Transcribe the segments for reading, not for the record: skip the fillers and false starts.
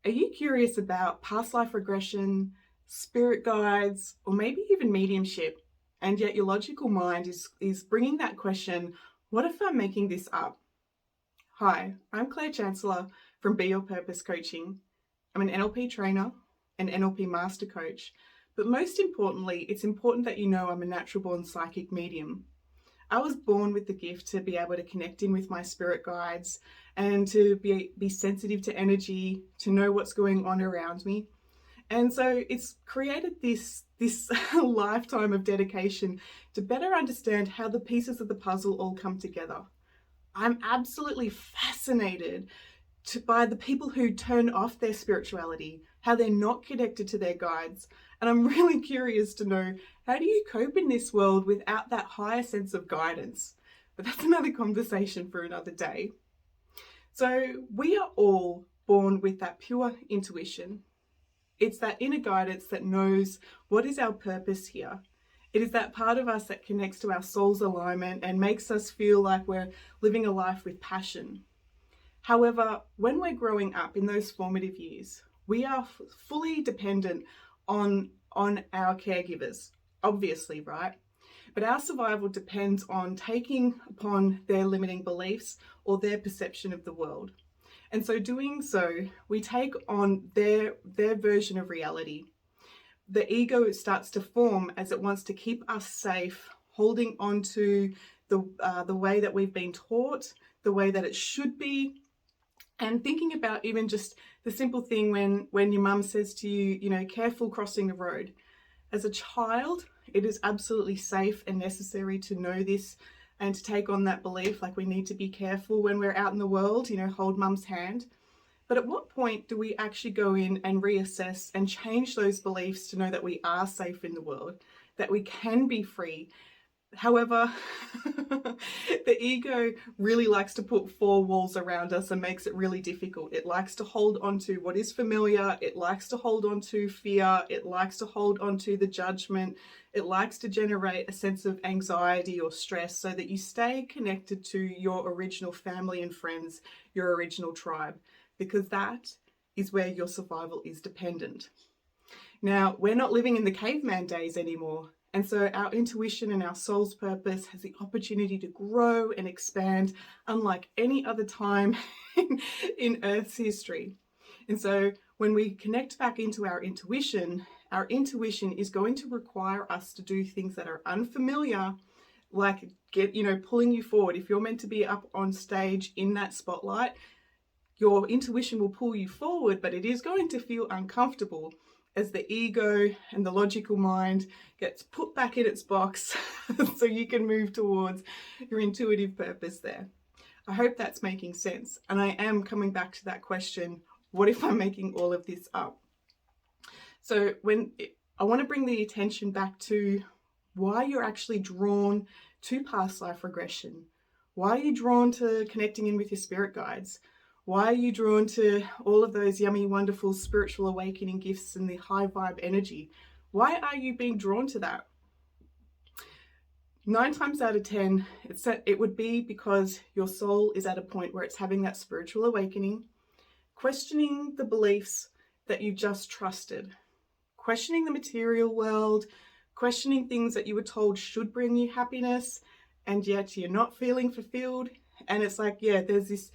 Are you curious about past life regression, spirit guides, or maybe even mediumship? And yet your logical mind is bringing that question, what if I'm making this up? Hi, I'm Claire Chancellor from Be Your Purpose Coaching. I'm an NLP trainer, an NLP master coach, but most importantly, it's important that you know I'm a natural born psychic medium. I was born with the gift to be able to connect in with my spirit guides and to be sensitive to energy, to know what's going on around me. And so it's created this lifetime of dedication to better understand how the pieces of the puzzle all come together. I'm absolutely fascinated by the people who turn off their spirituality, how they're not connected to their guides. And I'm really curious to know, how do you cope in this world without that higher sense of guidance? But that's another conversation for another day. So we are all born with that pure intuition. It's that inner guidance that knows what is our purpose here. It is that part of us that connects to our soul's alignment and makes us feel like we're living a life with passion. However, when we're growing up in those formative years, we are fully dependent on our caregivers, obviously, right? But our survival depends on taking upon their limiting beliefs or their perception of the world. And so doing so, we take on their version of reality. The ego starts to form as it wants to keep us safe, holding on to the way that we've been taught, the way that it should be, and thinking about even just the simple thing when your mum says to you, careful crossing the road. As a child, it is absolutely safe and necessary to know this and to take on that belief, like we need to be careful when we're out in the world, hold mum's hand. But at what point do we actually go in and reassess and change those beliefs to know that we are safe in the world, that we can be free? However, the ego really likes to put four walls around us and makes it really difficult. It likes to hold on to what is familiar. It likes to hold on to fear. It likes to hold on to the judgment. It likes to generate a sense of anxiety or stress so that you stay connected to your original family and friends, your original tribe, because that is where your survival is dependent. Now, we're not living in the caveman days anymore. And so our intuition and our soul's purpose has the opportunity to grow and expand unlike any other time in Earth's history. And so when we connect back into our intuition is going to require us to do things that are unfamiliar, like pulling you forward. If you're meant to be up on stage in that spotlight, your intuition will pull you forward, but it is going to feel uncomfortable as the ego and the logical mind gets put back in its box so you can move towards your intuitive purpose there. I hope that's making sense. And I am coming back to that question, what if I'm making all of this up? So I want to bring the attention back to why you're actually drawn to past life regression. Why are you drawn to connecting in with your spirit guides? Why are you drawn to all of those yummy, wonderful spiritual awakening gifts and the high vibe energy? Why are you being drawn to that? 9 times out of 10, it would be because your soul is at a point where it's having that spiritual awakening, questioning the beliefs that you just trusted, questioning the material world, questioning things that you were told should bring you happiness, and yet you're not feeling fulfilled. And it's like, there's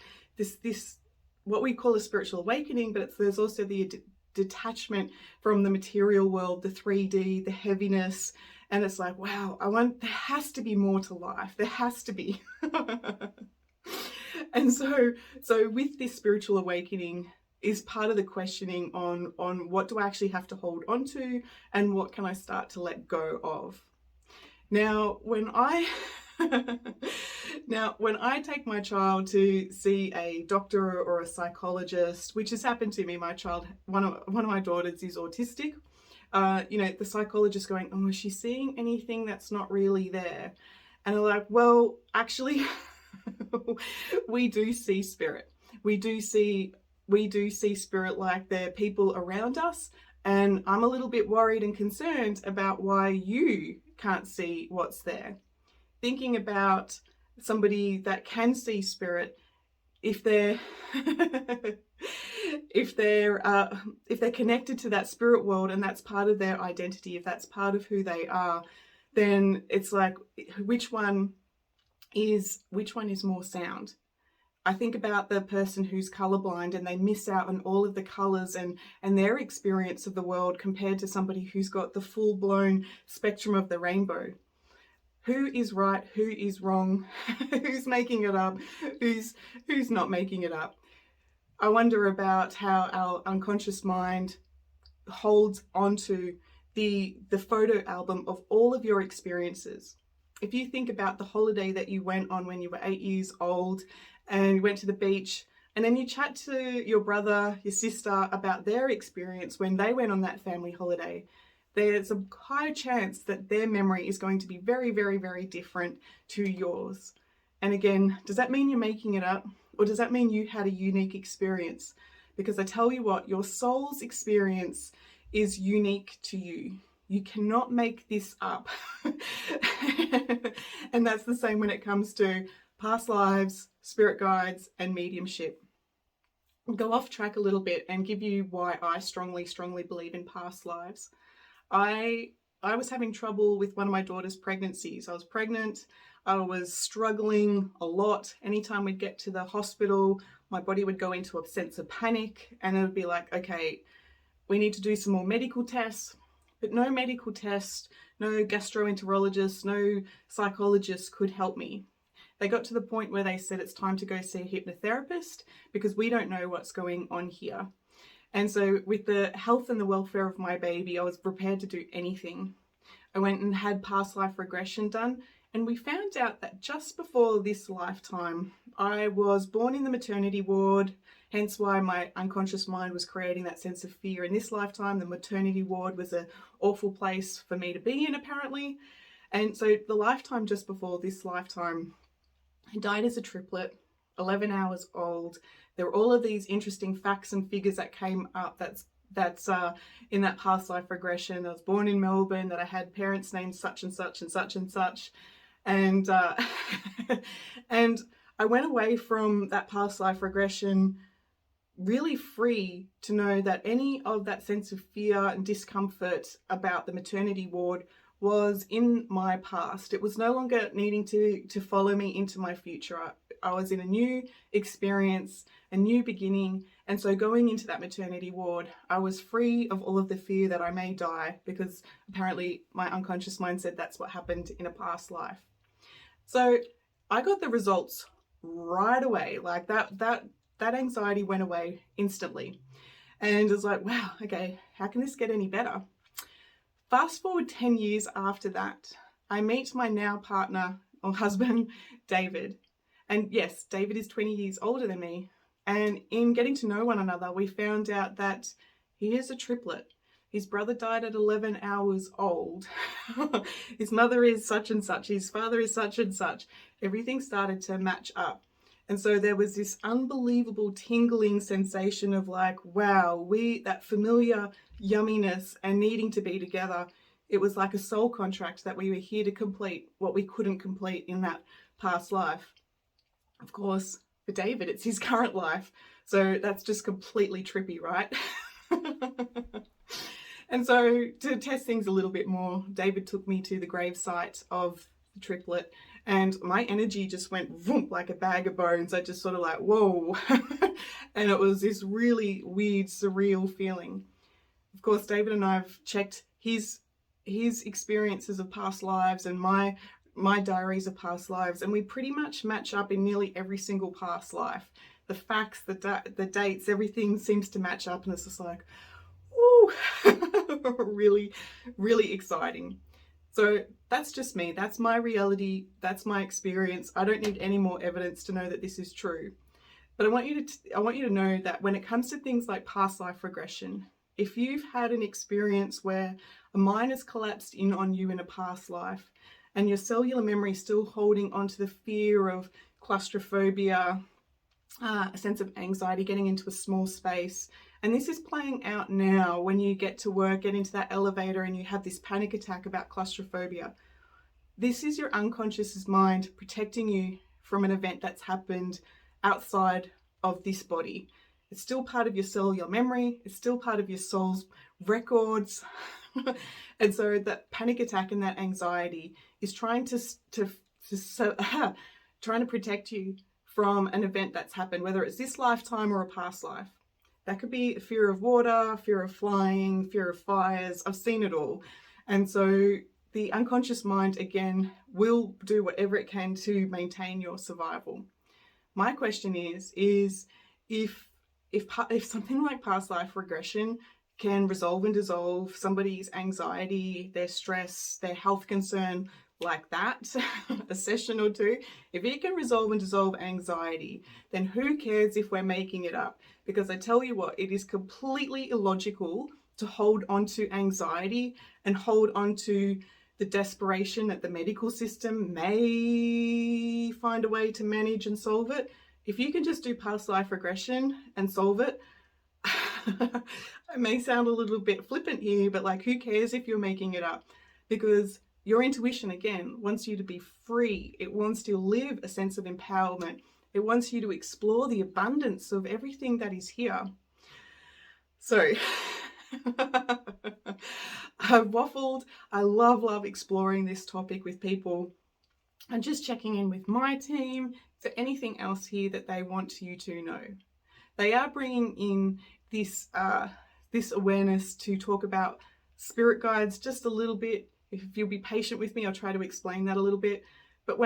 this what we call a spiritual awakening, but there's also the detachment from the material world, the 3D, the heaviness. And it's like, wow, there has to be more to life. There has to be. And so with this spiritual awakening is part of the questioning on what do I actually have to hold on to and what can I start to let go of. Now, when I take my child to see a doctor or a psychologist, which has happened to me, one of my daughters is autistic. The psychologist going, oh, is she seeing anything that's not really there? And I'm like, well, actually, we do see spirit. We do see spirit like they're people around us. And I'm a little bit worried and concerned about why you can't see what's there. Thinking about somebody that can see spirit, if they're if they're connected to that spirit world and that's part of their identity, if that's part of who they are, then it's like, which one is more sound? I think about the person who's colorblind and they miss out on all of the colors and their experience of the world compared to somebody who's got the full-blown spectrum of the rainbow. Who is right? Who is wrong? Who's making it up? Who's not making it up? I wonder about how our unconscious mind holds onto the photo album of all of your experiences. If you think about the holiday that you went on when you were 8 years old and you went to the beach, and then you chat to your brother, your sister about their experience when they went on that family holiday, there's a high chance that their memory is going to be very, very, very different to yours. And again, does that mean you're making it up? Or does that mean you had a unique experience? Because I tell you what, your soul's experience is unique to you. You cannot make this up. And that's the same when it comes to past lives, spirit guides, and mediumship. I'll go off track a little bit and give you why I strongly, strongly believe in past lives. I was having trouble with one of my daughter's pregnancies. I was pregnant. I was struggling a lot. Anytime we'd get to the hospital, my body would go into a sense of panic and it would be like, okay, we need to do some more medical tests. But no medical tests, no gastroenterologist, no psychologist could help me. They got to the point where they said it's time to go see a hypnotherapist because we don't know what's going on here. And so with the health and the welfare of my baby, I was prepared to do anything. I went and had past life regression done, and we found out that just before this lifetime, I was born in the maternity ward, hence why my unconscious mind was creating that sense of fear. In this lifetime, the maternity ward was an awful place for me to be in, apparently. And so the lifetime just before this lifetime, I died as a triplet, 11 hours old. There were all of these interesting facts and figures that came up that's in that past life regression. I was born in Melbourne, that I had parents named such and such and such and such. And, and I went away from that past life regression really free to know that any of that sense of fear and discomfort about the maternity ward was in my past. It was no longer needing to follow me into my future. I was in a new experience, a new beginning. And so going into that maternity ward, I was free of all of the fear that I may die, because apparently my unconscious mind said that's what happened in a past life. So I got the results right away. Like that anxiety went away instantly. And it was like, wow, okay, how can this get any better? Fast forward 10 years after that, I meet my now partner or husband, David. And yes, David is 20 years older than me. And in getting to know one another, we found out that he is a triplet. His brother died at 11 hours old. His mother is such and such. His father is such and such. Everything started to match up. And so there was this unbelievable tingling sensation of like, wow, that familiar yumminess and needing to be together. It was like a soul contract that we were here to complete what we couldn't complete in that past life. Of course, for David, it's his current life. So that's just completely trippy, right? And so to test things a little bit more, David took me to the gravesite of the triplet, and my energy just went vroom, like a bag of bones. I just sort of like, whoa. And it was this really weird, surreal feeling. Of course, David and I have checked his experiences of past lives and my diaries of past lives, and we pretty much match up in nearly every single past life. The facts, the dates, everything seems to match up, and it's just like, ooh, really, really exciting. So that's just me. That's my reality. That's my experience. I don't need any more evidence to know that this is true. But I want you to know that when it comes to things like past life regression, if you've had an experience where a mine has collapsed in on you in a past life, and your cellular memory is still holding onto the fear of claustrophobia, a sense of anxiety, getting into a small space, and this is playing out now when you get to work, get into that elevator, and you have this panic attack about claustrophobia. This is your unconscious mind protecting you from an event that's happened outside of this body. It's still part of your cellular memory. It's still part of your soul's records. And so that panic attack and that anxiety is trying to trying to protect you from an event that's happened, whether it's this lifetime or a past life. That could be fear of water, fear of flying, fear of fires. I've seen it all. And so the unconscious mind, again, will do whatever it can to maintain your survival. My question is if something like past life regression can resolve and dissolve somebody's anxiety, their stress, their health concern like that, a session or two, if it can resolve and dissolve anxiety, then who cares if we're making it up? Because I tell you what, it is completely illogical to hold on to anxiety and hold on to the desperation that the medical system may find a way to manage and solve it. If you can just do past life regression and solve it, I may sound a little bit flippant here, but like, who cares if you're making it up? Because your intuition, again, wants you to be free. It wants to live a sense of empowerment. It wants you to explore the abundance of everything that is here. So I've waffled. I love exploring this topic with people and just checking in with my team. Is there anything else here that they want you to know? They are bringing in this awareness to talk about spirit guides just a little bit. If you'll be patient with me, I'll try to explain that a little bit. But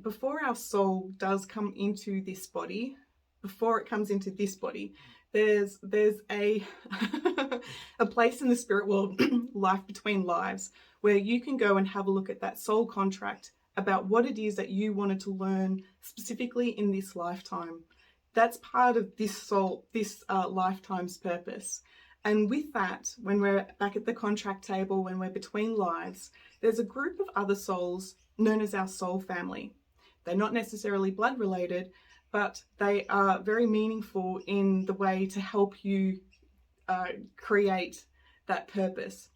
before our soul does come into this body, before it comes into this body, there's a a place in the spirit world, life between lives, where you can go and have a look at that soul contract about what it is that you wanted to learn specifically in this lifetime. That's part of this lifetime's purpose. And with that, when we're back at the contract table, when we're between lives, there's a group of other souls known as our soul family. They're not necessarily blood related, but they are very meaningful in the way to help you create that purpose.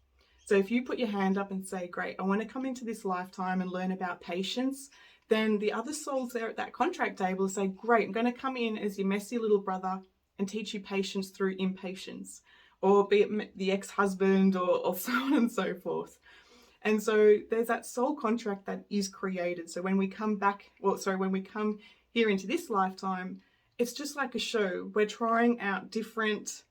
So if you put your hand up and say, great, I want to come into this lifetime and learn about patience, then the other souls there at that contract table say, great, I'm going to come in as your messy little brother and teach you patience through impatience, or be it the ex-husband or so on and so forth. And so there's that soul contract that is created. So when we come when we come here into this lifetime, it's just like a show. We're trying out different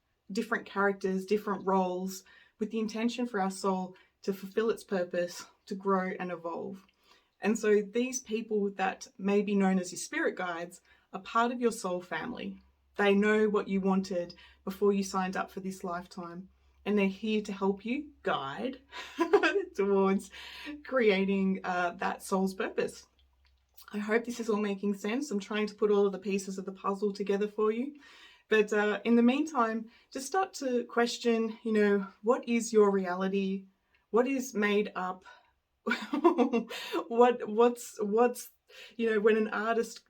characters, different roles, with the intention for our soul to fulfill its purpose, to grow and evolve. And so these people that may be known as your spirit guides are part of your soul family. They know what you wanted before you signed up for this lifetime, and they're here to help you guide towards creating that soul's purpose. I hope this is all making sense. I'm trying to put all of the pieces of the puzzle together for you. But in the meantime, just start to question, what is your reality? What is made up? what's when an artist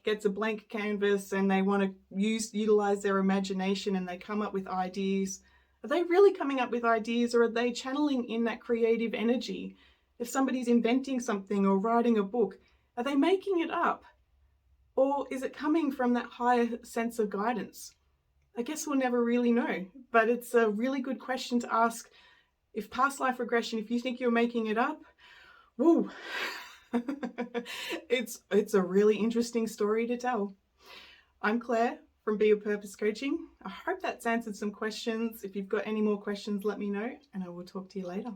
gets a blank canvas and they want to utilize their imagination and they come up with ideas, are they really coming up with ideas, or are they channeling in that creative energy? If somebody's inventing something or writing a book, are they making it up, or is it coming from that higher sense of guidance? I guess we'll never really know, but it's a really good question to ask. If past life regression, if you think you're making it up, woo, it's a really interesting story to tell. I'm Claire from Be Your Purpose Coaching. I hope that's answered some questions. If you've got any more questions, let me know, and I will talk to you later.